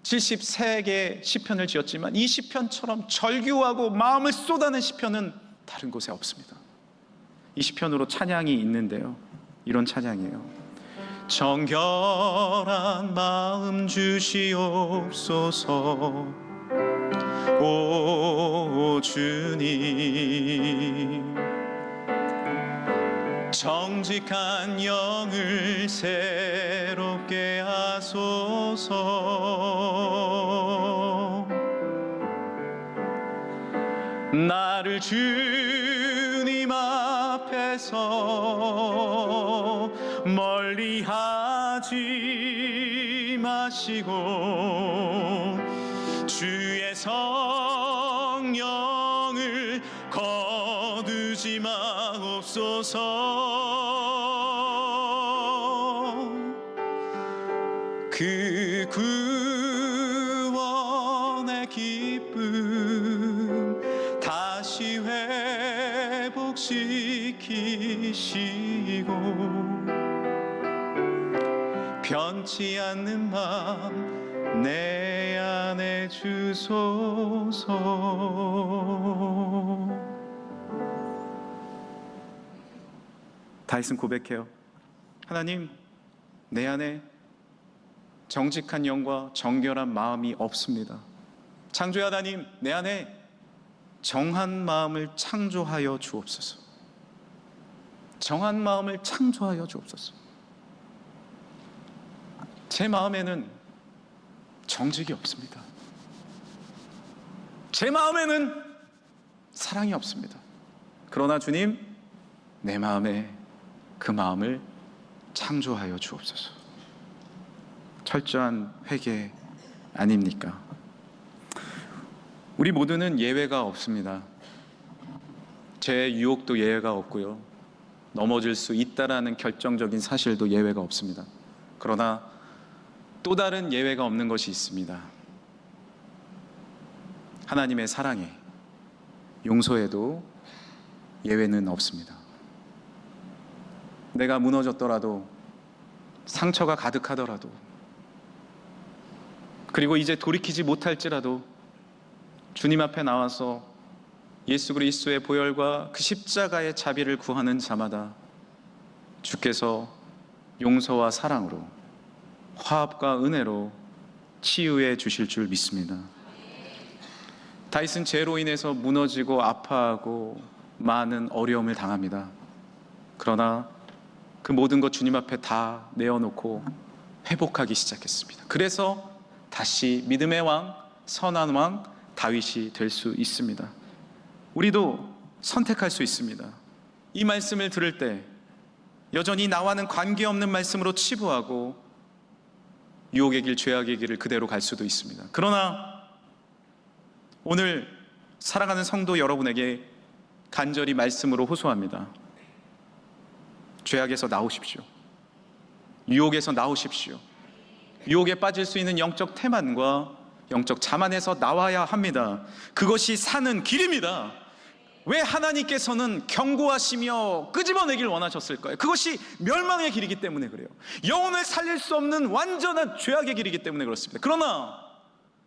73개의 시편을 지었지만 이 시편처럼 절규하고 마음을 쏟아낸 시편은 다른 곳에 없습니다. 이 시편으로 찬양이 있는데요, 이런 찬양이에요. 정결한 마음 주시옵소서 오 주님, 정직한 영을 새롭게 하소서. 나를 주님 앞 앞에서 멀리하지 마시고 주의 성령을 거두지 마옵소서. 그 구원의 기쁨 다시 회복시키시고 변치 않는 마음 내 안에 주소서. 다윗은 고백해요. 하나님, 내 안에 정직한 영과 정결한 마음이 없습니다. 창조의 하나님, 내 안에 정한 마음을 창조하여 주옵소서. 정한 마음을 창조하여 주옵소서. 제 마음에는 정직이 없습니다. 제 마음에는 사랑이 없습니다. 그러나 주님, 내 마음에 그 마음을 창조하여 주옵소서. 철저한 회개 아닙니까? 우리 모두는 예외가 없습니다. 제 유혹도 예외가 없고요. 넘어질 수 있다라는 결정적인 사실도 예외가 없습니다. 그러나 또 다른 예외가 없는 것이 있습니다. 하나님의 사랑에, 용서에도 예외는 없습니다. 내가 무너졌더라도, 상처가 가득하더라도, 그리고 이제 돌이키지 못할지라도 주님 앞에 나와서 예수 그리스도의 보혈과 그 십자가의 자비를 구하는 자마다 주께서 용서와 사랑으로, 화합과 은혜로 치유해 주실 줄 믿습니다. 다윗은 죄로 인해서 무너지고 아파하고 많은 어려움을 당합니다. 그러나 그 모든 것 주님 앞에 다 내어놓고 회복하기 시작했습니다. 그래서 다시 믿음의 왕, 선한 왕 다윗이 될 수 있습니다. 우리도 선택할 수 있습니다. 이 말씀을 들을 때 여전히 나와는 관계없는 말씀으로 치부하고 유혹의 길, 죄악의 길을 그대로 갈 수도 있습니다. 그러나 오늘 사랑하는 성도 여러분에게 간절히 말씀으로 호소합니다. 죄악에서 나오십시오. 유혹에서 나오십시오. 유혹에 빠질 수 있는 영적 태만과 영적 자만에서 나와야 합니다. 그것이 사는 길입니다. 왜 하나님께서는 경고하시며 끄집어내길 원하셨을까요? 그것이 멸망의 길이기 때문에 그래요. 영혼을 살릴 수 없는 완전한 죄악의 길이기 때문에 그렇습니다. 그러나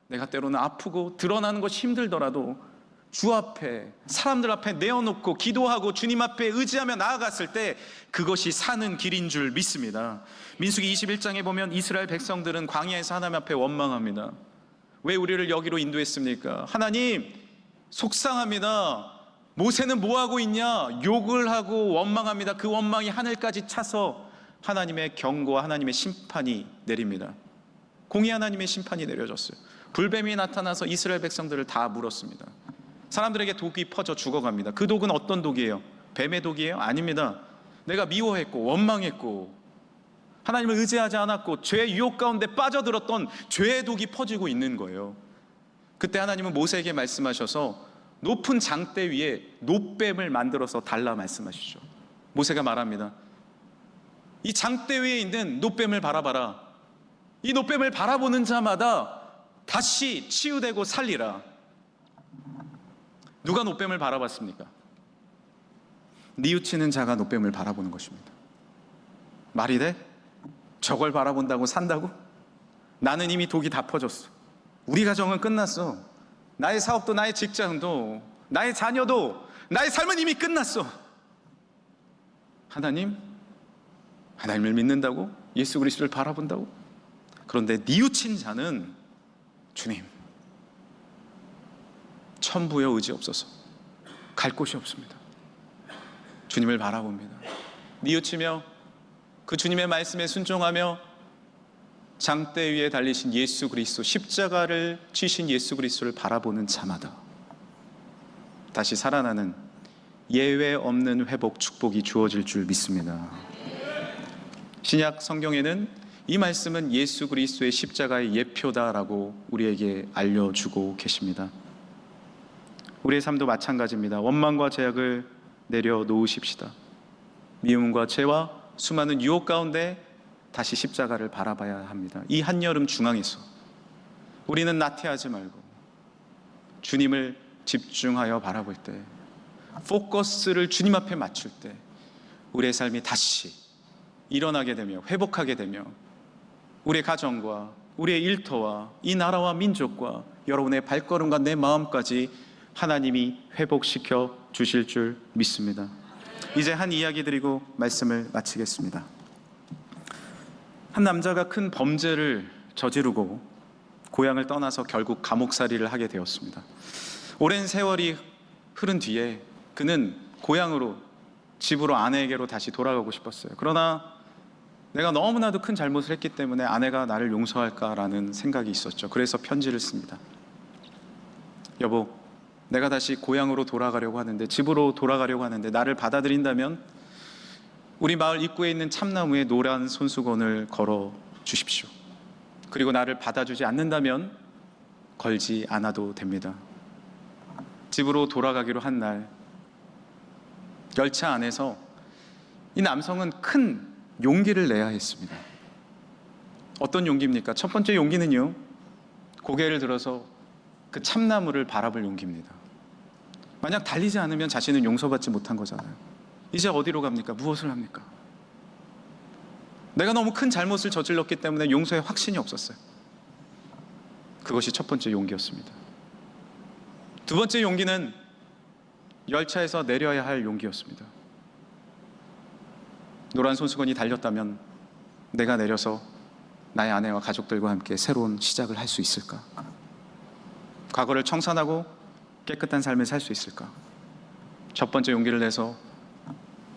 내가 때로는 아프고 드러나는 것이 힘들더라도 주 앞에, 사람들 앞에 내어놓고 기도하고 주님 앞에 의지하며 나아갔을 때 그것이 사는 길인 줄 믿습니다. 민수기 21장에 보면 이스라엘 백성들은 광야에서 하나님 앞에 원망합니다. 왜 우리를 여기로 인도했습니까? 하나님, 속상합니다. 모세는 뭐하고 있냐? 욕을 하고 원망합니다. 그 원망이 하늘까지 차서 하나님의 경고와 하나님의 심판이 내립니다. 공의 하나님의 심판이 내려졌어요. 불뱀이 나타나서 이스라엘 백성들을 다 물었습니다. 사람들에게 독이 퍼져 죽어갑니다. 그 독은 어떤 독이에요? 뱀의 독이에요? 아닙니다. 내가 미워했고 원망했고 하나님을 의지하지 않았고 죄의 유혹 가운데 빠져들었던 죄의 독이 퍼지고 있는 거예요. 그때 하나님은 모세에게 말씀하셔서 높은 장대 위에 놋뱀을 만들어서 달라 말씀하시죠. 모세가 말합니다. 이 장대 위에 있는 놋뱀을 바라봐라. 이 놋뱀을 바라보는 자마다 다시 치유되고 살리라. 누가 놋뱀을 바라봤습니까? 뉘우치는 자가 놋뱀을 바라보는 것입니다. 말이 돼? 저걸 바라본다고 산다고? 나는 이미 독이 다 퍼졌어. 우리 가정은 끝났어. 나의 사업도, 나의 직장도, 나의 자녀도, 나의 삶은 이미 끝났어. 하나님을 믿는다고? 예수 그리스도를 바라본다고? 그런데 뉘우친 자는 주님, 천부여 의지 없어서 갈 곳이 없습니다. 주님을 바라봅니다. 뉘우치며 그 주님의 말씀에 순종하며 장대 위에 달리신 예수 그리스도, 십자가를 지신 예수 그리스도를 바라보는 자마다 다시 살아나는 예외 없는 회복 축복이 주어질 줄 믿습니다. 신약 성경에는 이 말씀은 예수 그리스도의 십자가의 예표다라고 우리에게 알려주고 계십니다. 우리의 삶도 마찬가지입니다. 원망과 죄악을 내려놓으십시다. 미움과 죄와 수많은 유혹 가운데 다시 십자가를 바라봐야 합니다. 이 한여름 중앙에서 우리는 나태하지 말고 주님을 집중하여 바라볼 때, 포커스를 주님 앞에 맞출 때 우리의 삶이 다시 일어나게 되며 회복하게 되며 우리의 가정과 우리의 일터와 이 나라와 민족과 여러분의 발걸음과 내 마음까지 하나님이 회복시켜 주실 줄 믿습니다. 이제 한 이야기 드리고 말씀을 마치겠습니다. 한 남자가 큰 범죄를 저지르고 고향을 떠나서 결국 감옥살이를 하게 되었습니다. 오랜 세월이 흐른 뒤에 그는 고향으로, 집으로, 아내에게로 다시 돌아가고 싶었어요. 그러나 내가 너무나도 큰 잘못을 했기 때문에 아내가 나를 용서할까라는 생각이 있었죠. 그래서 편지를 씁니다. 여보, 내가 다시 고향으로 돌아가려고 하는데, 집으로 돌아가려고 하는데 나를 받아들인다면 우리 마을 입구에 있는 참나무에 노란 손수건을 걸어 주십시오. 그리고 나를 받아주지 않는다면 걸지 않아도 됩니다. 집으로 돌아가기로 한 날, 열차 안에서 이 남성은 큰 용기를 내야 했습니다. 어떤 용기입니까? 첫 번째 용기는요, 고개를 들어서 그 참나무를 바라볼 용기입니다. 만약 달리지 않으면 자신은 용서받지 못한 거잖아요. 이제 어디로 갑니까? 무엇을 합니까? 내가 너무 큰 잘못을 저질렀기 때문에 용서에 확신이 없었어요. 그것이 첫 번째 용기였습니다. 두 번째 용기는 열차에서 내려야 할 용기였습니다. 노란 손수건이 달렸다면 내가 내려서 나의 아내와 가족들과 함께 새로운 시작을 할 수 있을까? 과거를 청산하고 깨끗한 삶을 살 수 있을까? 첫 번째 용기를 내서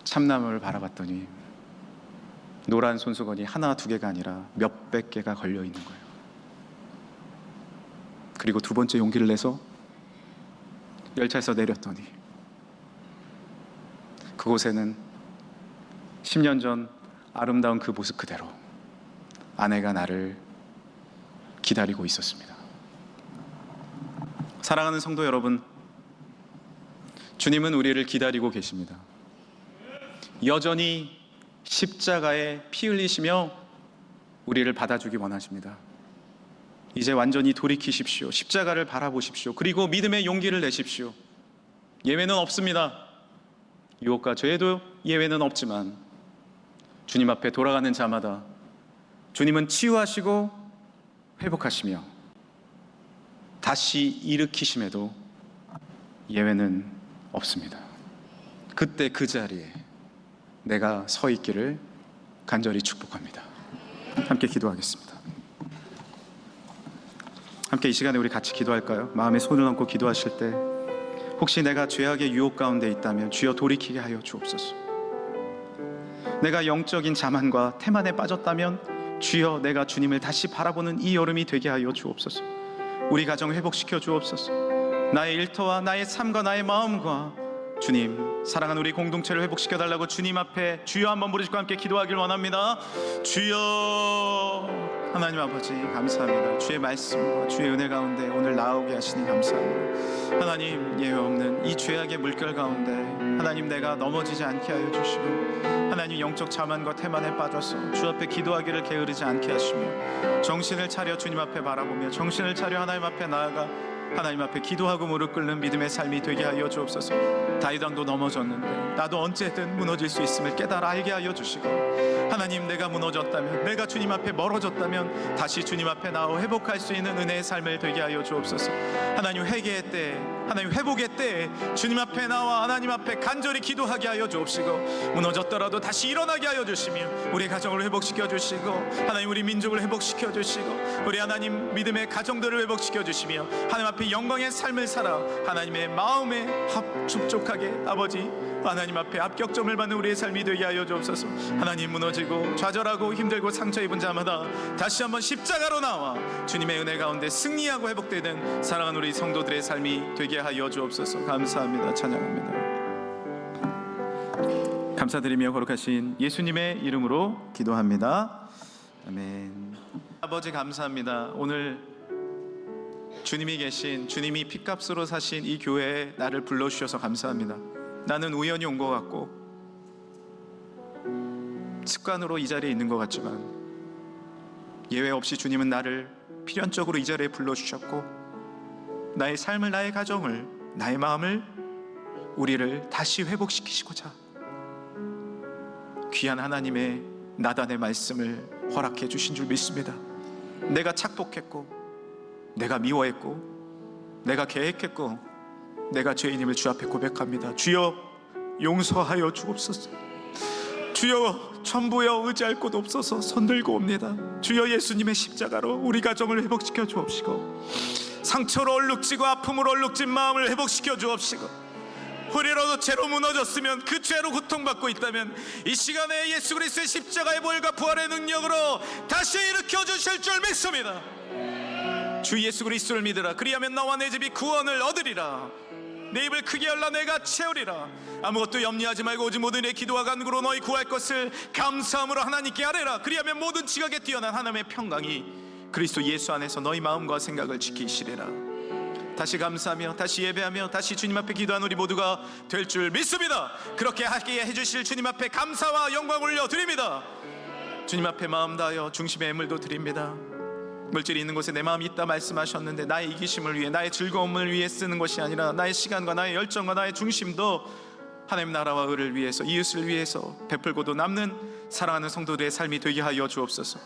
참나무를 바라봤더니 노란 손수건이 하나 두 개가 아니라 몇백 개가 걸려 있는 거예요. 그리고 두 번째 용기를 내서 열차에서 내렸더니 그곳에는 10년 전 아름다운 그 모습 그대로 아내가 나를 기다리고 있었습니다. 사랑하는 성도 여러분, 주님은 우리를 기다리고 계십니다. 여전히 십자가에 피 흘리시며 우리를 받아주기 원하십니다. 이제 완전히 돌이키십시오. 십자가를 바라보십시오. 그리고 믿음의 용기를 내십시오. 예외는 없습니다. 유혹과 죄에도 예외는 없지만 주님 앞에 돌아가는 자마다 주님은 치유하시고 회복하시며 다시 일으키심에도 예외는 없습니다. 그때 그 자리에 내가 서 있기를 간절히 축복합니다. 함께 기도하겠습니다. 함께 이 시간에 우리 같이 기도할까요? 마음에 손을 얹고 기도하실 때 혹시 내가 죄악의 유혹 가운데 있다면 주여 돌이키게 하여 주옵소서. 내가 영적인 자만과 태만에 빠졌다면 주여 내가 주님을 다시 바라보는 이 여름이 되게 하여 주옵소서. 우리 가정 회복시켜 주옵소서. 나의 일터와 나의 삶과 나의 마음과 주님, 사랑하는 우리 공동체를 회복시켜 달라고 주님 앞에 주여 한번 부르시고 함께 기도하길 원합니다. 주여. 하나님 아버지 감사합니다. 주의 말씀과 주의 은혜 가운데 오늘 나오게 하시니 감사합니다. 하나님, 예외 없는 이 죄악의 물결 가운데 하나님 내가 넘어지지 않게 하여 주시고 하나님 영적 자만과 태만에 빠져서 주 앞에 기도하기를 게으르지 않게 하시며 정신을 차려 주님 앞에 바라보며 정신을 차려 하나님 앞에 나아가 하나님 앞에 기도하고 무릎 꿇는 믿음의 삶이 되게 하여 주옵소서. 다윗 왕도 넘어졌는데 나도 언제든 무너질 수 있음을 깨달아 알게 하여 주시고 하나님, 내가 무너졌다면, 내가 주님 앞에 멀어졌다면 다시 주님 앞에 나와 회복할 수 있는 은혜의 삶을 되게 하여 주옵소서. 하나님, 회개의 때, 하나님 회복의 때 주님 앞에 나와 하나님 앞에 간절히 기도하게 하여 주옵시고 무너졌더라도 다시 일어나게 하여 주시며 우리 가정을 회복시켜 주시고 하나님 우리 민족을 회복시켜 주시고 우리 하나님 믿음의 가정들을 회복시켜 주시며 하나님 앞에 영광의 삶을 살아 하나님의 마음에 합축족하게 아버지 하나님 앞에 합격점을 받는 우리의 삶이 되게 하여 주옵소서. 하나님, 무너지고 좌절하고 힘들고 상처 입은 자마다 다시 한번 십자가로 나와 주님의 은혜 가운데 승리하고 회복되는 사랑하는 우리 성도들의 삶이 되게 하여 주옵소서. 감사합니다. 찬양합니다. 감사드리며 거룩하신 예수님의 이름으로 기도합니다. 아멘. 아버지 감사합니다. 오늘 주님이 계신, 주님이 핏값으로 사신 이 교회에 나를 불러주셔서 감사합니다. 나는 우연히 온 것 같고 습관으로 이 자리에 있는 것 같지만 예외 없이 주님은 나를 필연적으로 이 자리에 불러주셨고 나의 삶을, 나의 가정을, 나의 마음을, 우리를 다시 회복시키시고자 귀한 하나님의 나단의 말씀을 허락해 주신 줄 믿습니다. 내가 착복했고, 내가 미워했고, 내가 계획했고, 내가 죄인임을 주 앞에 고백합니다. 주여 용서하여 주옵소서. 주여 전부여 의지할 곳 없어서 손들고 옵니다. 주여 예수님의 십자가로 우리 가정을 회복시켜 주옵시고, 상처로 얼룩지고 아픔으로 얼룩진 마음을 회복시켜 주옵시고, 우리라도 죄로 무너졌으면, 그 죄로 고통받고 있다면 이 시간에 예수 그리스도의 십자가의 보혈과 부활의 능력으로 다시 일으켜 주실 줄 믿습니다. 주 예수 그리스도를 믿으라. 그리하면 나와 내 집이 구원을 얻으리라. 내 입을 크게 열라 내가 채우리라. 아무것도 염려하지 말고 오직 모든 일에 기도와 간구로 너희 구할 것을 감사함으로 하나님께 아뢰라. 그리하면 모든 지각에 뛰어난 하나님의 평강이 그리스도 예수 안에서 너희 마음과 생각을 지키시리라. 다시 감사하며 다시 예배하며 다시 주님 앞에 기도한 우리 모두가 될 줄 믿습니다. 그렇게 하게 해주실 주님 앞에 감사와 영광 올려드립니다. 주님 앞에 마음 다하여 중심의 예물도 드립니다. 물질이 있는 곳에 내 마음이 있다 말씀하셨는데, 나의 이기심을 위해, 나의 즐거움을 위해 쓰는 것이 아니라 나의 시간과 나의 열정과 나의 중심도 하나님 나라와 의를 위해서, 이웃을 위해서 베풀고도 남는 사랑하는 성도들의 삶이 되게 하여 주옵소서.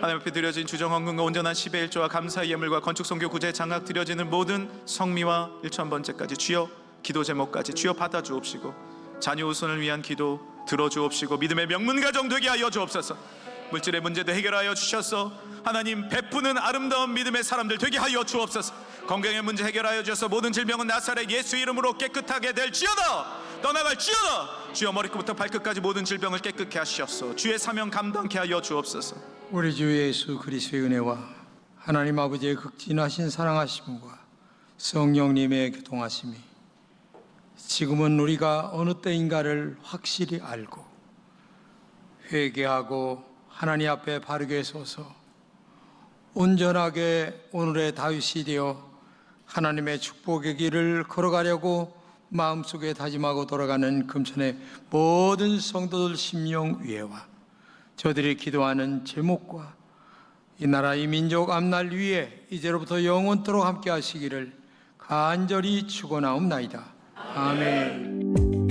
하나님 앞에 드려진 주정헌금과 온전한 10의 1조와 감사의 예물과 건축선교 구제 장학 드려지는 모든 성미와 1,000번째까지 주여 기도 제목까지 주여 받아 주옵시고, 자녀 우선을 위한 기도 들어 주옵시고, 믿음의 명문 가정 되게 하여 주옵소서. 물질의 문제도 해결하여 주셔서 하나님 베푸는 아름다운 믿음의 사람들 되게 하여 주옵소서. 건강의 문제 해결하여 주셔서 모든 질병은 나사렛 예수 이름으로 깨끗하게 될지어다, 떠나갈지어다. 주여 머리끝부터 발끝까지 모든 질병을 깨끗게 하시옵소서. 주의 사명 감당케 하여 주옵소서. 우리 주 예수 그리스도의 은혜와 하나님 아버지의 극진하신 사랑하심과 성령님의 교통하심이 지금은 우리가 어느 때인가를 확실히 알고 회개하고 하나님 앞에 바르게 서서 온전하게 오늘의 다윗이 되어 하나님의 축복의 길을 걸어가려고 마음속에 다짐하고 돌아가는 금천의 모든 성도들 심령 위에와 저들이 기도하는 제목과 이 나라 이 민족 앞날 위에 이제로부터 영원토록 함께 하시기를 간절히 축원하옵나이다. 아멘.